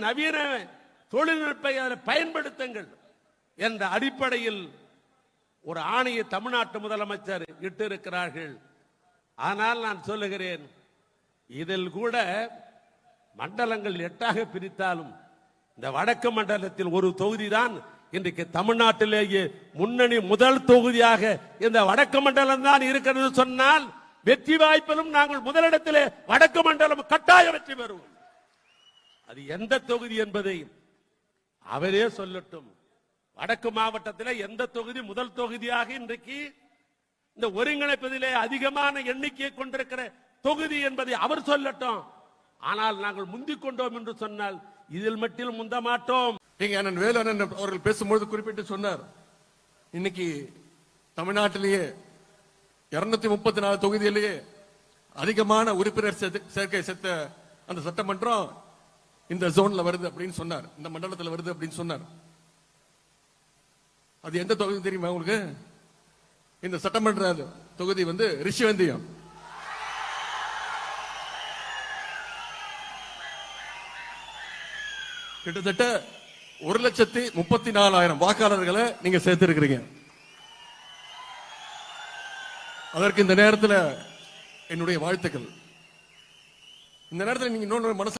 நவீன தொழில்நுட்பை பயன்படுத்துங்கள் என்ற அடிப்படையில் ஒரு ஆணையை தமிழ்நாட்டு முதலமைச்சர் இட்டிருக்கிறார்கள். ஆனால் நான் சொல்லுகிறேன், இதில் கூட மண்டலங்கள் 8ஆக பிரித்தாலும் இந்த வடக்கு மண்டலத்தில் ஒரு தொகுதி தான் இன்றைக்கு தமிழ்நாட்டிலேயே முன்னணி முதல் தொகுதியாக இந்த வடக்கு மண்டலம் தான் இருக்கிறது சொன்னால் வெற்றி வாய்ப்பிலும் நாங்கள் முதலிடத்திலே வடக்கு மண்டலம் கட்டாய வெற்றி பெறுவோம். அது எந்த தொகுதி என்பதை அவரே சொல்லட்டும். வடக்கு மாவட்டத்தில் எந்த தொகுதி முதல் தொகுதியாக இன்றைக்கு இந்த ஒருங்கிணைப்பதிலே அதிகமான எண்ணிக்கையை கொண்டிருக்கிற தொகுதி என்பதை அவர் சொல்லட்டும். ஆனால் நாங்கள் முந்திக் கொண்டோம் என்று சொன்னால் இதில் மட்டும் முந்த மாட்டோம். அண்ணன் வேலண்ணன் அவர்கள் பேசும்போது குறிப்பிட்டு சொன்னார், இன்னைக்கு தமிழ்நாட்டிலேயே 234 தொகுதியிலேயே அதிகமான உறுப்பினர் சேர்க்கை சேர்த்த அந்த சட்டமன்றம் இந்த ஜோன்ல வருது அப்படின்னு சொன்னார், இந்த மண்டலத்தில் வருது அப்படின்னு சொன்னார். அது எந்த தொகுதி தெரியுமா உங்களுக்கு? இந்த சட்டமன்ற தொகுதி ரிஷிவந்தியம். கிட்டத்தட்ட 1,34,000 வாக்காளர்களை நீங்க சேர்த்திருக்கிறீங்க. அதற்கு இந்த நேரத்தில் என்னுடைய வாழ்த்துக்கள். இந்த நேரத்தில் நீங்க இன்னொன்று மனசு